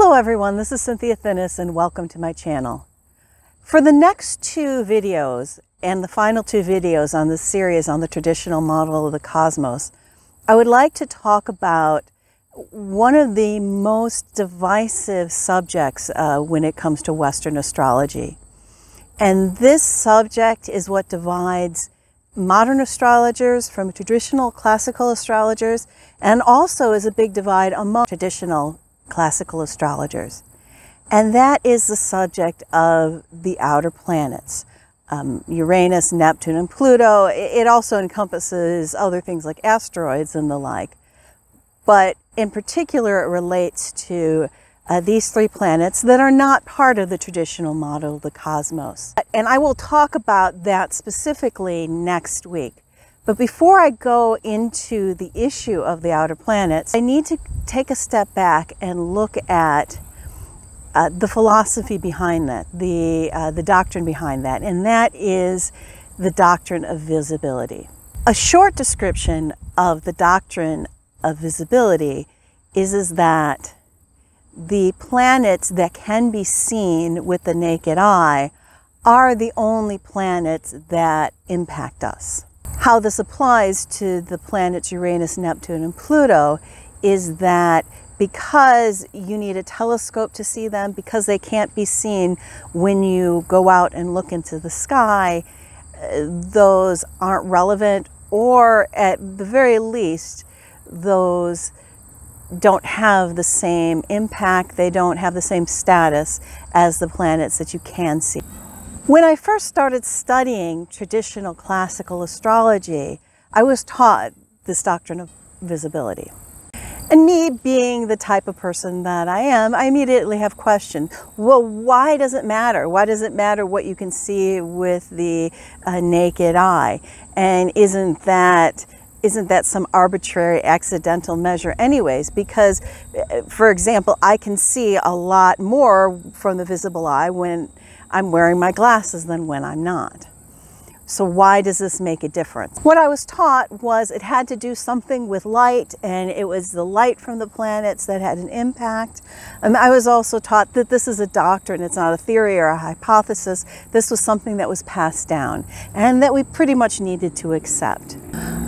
Hello everyone, this is Cynthia Thinnes and welcome to my channel. For the next two videos and the final two videos on this series on the traditional model of the cosmos, I would like to talk about one of the most divisive subjects when it comes to Western astrology. And this subject is what divides modern astrologers from traditional classical astrologers, and also is a big divide among traditional classical astrologers. And that is the subject of the outer planets. Uranus, Neptune, and Pluto. It also encompasses other things like asteroids and the like. But in particular, it relates to these three planets that are not part of the traditional model of the cosmos. And I will talk about that specifically next week. But before I go into the issue of the outer planets, I need to take a step back and look at the philosophy behind that, the doctrine behind that, and that is the doctrine of visibility. A short description of the doctrine of visibility is that the planets that can be seen with the naked eye are the only planets that impact us. How this applies to the planets Uranus, Neptune, and Pluto is that because you need a telescope to see them, because they can't be seen when you go out and look into the sky, those aren't relevant, or at the very least, those don't have the same impact, they don't have the same status as the planets that you can see. When I first started studying traditional classical astrology, I was taught this doctrine of visibility. And me being the type of person that I am, I immediately have questioned, well, why does it matter? Why does it matter what you can see with the naked eye? And isn't that some arbitrary accidental measure anyways? Because, for example, I can see a lot more from the visible eye when I'm wearing my glasses than when I'm not. So why does this make a difference? What I was taught was it had to do something with light, and it was the light from the planets that had an impact. And I was also taught that this is a doctrine, it's not a theory or a hypothesis. This was something that was passed down and that we pretty much needed to accept.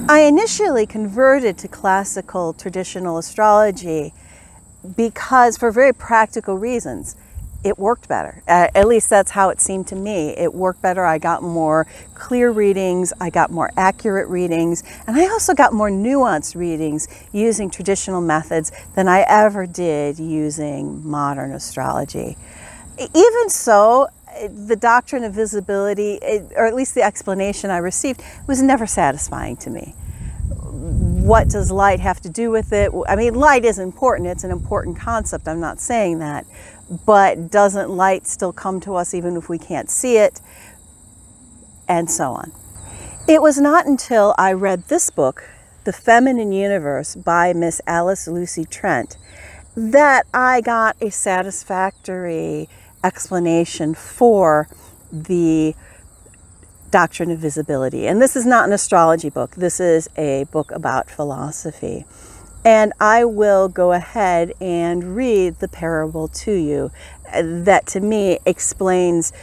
I initially converted to classical traditional astrology because, for very practical reasons, it worked better. At least that's how it seemed to me. It worked better. I got more clear readings, I got more accurate readings, and I also got more nuanced readings using traditional methods than I ever did using modern astrology. Even so, the doctrine of visibility, or at least the explanation I received, was never satisfying to me. What does light have to do with it? I mean, light is important. It's an important concept. I'm not saying that. But doesn't light still come to us even if we can't see it? And so on. It was not until I read this book, The Feminine Universe by Miss Alice Lucy Trent, that I got a satisfactory explanation for the doctrine of visibility. And this is not an astrology book. This is a book about philosophy. And I will go ahead and read the parable to you that, to me, explains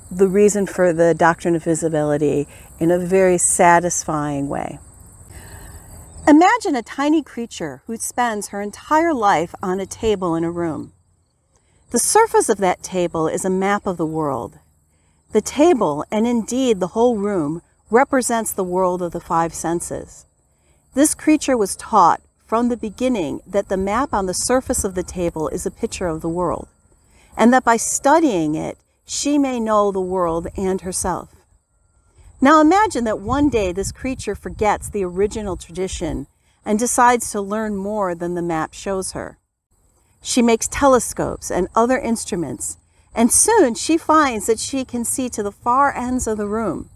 the reason for the doctrine of visibility in a very satisfying way. Imagine a tiny creature who spends her entire life on a table in a room. The surface of that table is a map of the world. The table, and indeed the whole room, represents the world of the five senses. This creature was taught from the beginning that the map on the surface of the table is a picture of the world, and that by studying it, she may know the world and herself. Now imagine that one day this creature forgets the original tradition and decides to learn more than the map shows her. She makes telescopes and other instruments, and soon she finds that she can see to the far ends of the room.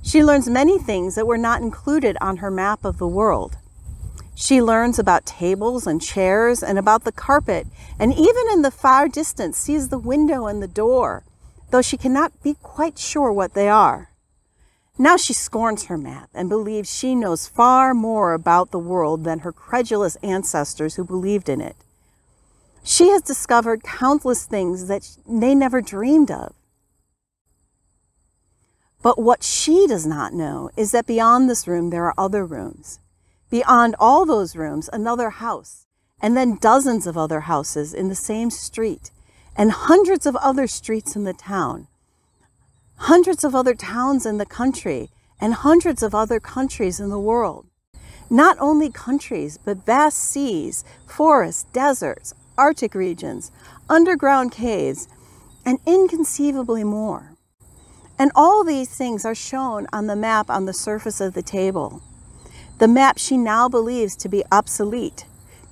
She learns many things that were not included on her map of the world. She learns about tables and chairs and about the carpet, and even in the far distance sees the window and the door, though she cannot be quite sure what they are. Now she scorns her map and believes she knows far more about the world than her credulous ancestors who believed in it. She has discovered countless things that they never dreamed of. But what she does not know is that beyond this room, there are other rooms. Beyond all those rooms, another house, and then dozens of other houses in the same street, and hundreds of other streets in the town, hundreds of other towns in the country, and hundreds of other countries in the world. Not only countries, but vast seas, forests, deserts, Arctic regions, underground caves, and inconceivably more. And all these things are shown on the map on the surface of the table. The map she now believes to be obsolete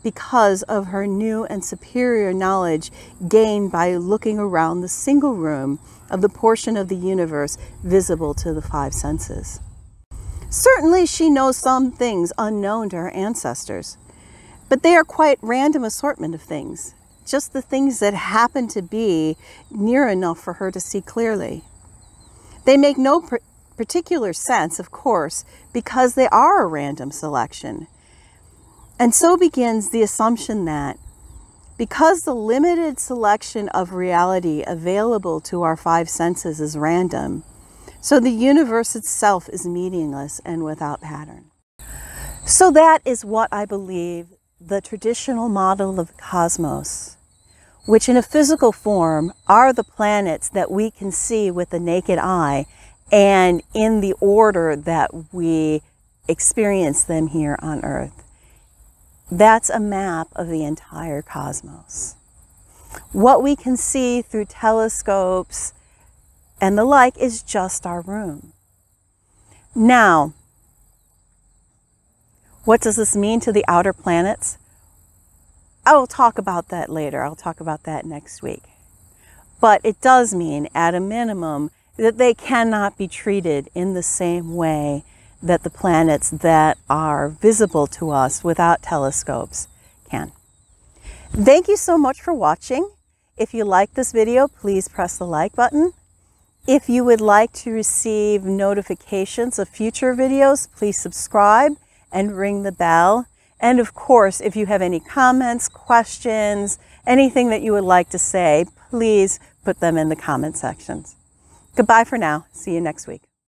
because of her new and superior knowledge gained by looking around the single room of the portion of the universe visible to the five senses. Certainly she knows some things unknown to her ancestors, but they are quite random assortment of things, just the things that happen to be near enough for her to see clearly. They make no particular sense, of course, because they are a random selection. And so begins the assumption that because the limited selection of reality available to our five senses is random, so the universe itself is meaningless and without pattern. So that is what I believe the traditional model of the cosmos, which in a physical form are the planets that we can see with the naked eye and in the order that we experience them here on Earth. That's a map of the entire cosmos. What we can see through telescopes and the like is just our room. Now, what does this mean to the outer planets? I will talk about that later. I'll talk about that next week. But it does mean, at a minimum, that they cannot be treated in the same way that the planets that are visible to us without telescopes can. Thank you so much for watching. If you like this video, please press the like button. If you would like to receive notifications of future videos, please subscribe and ring the bell. And of course, if you have any comments, questions, anything that you would like to say, please put them in the comment sections. Goodbye for now. See you next week.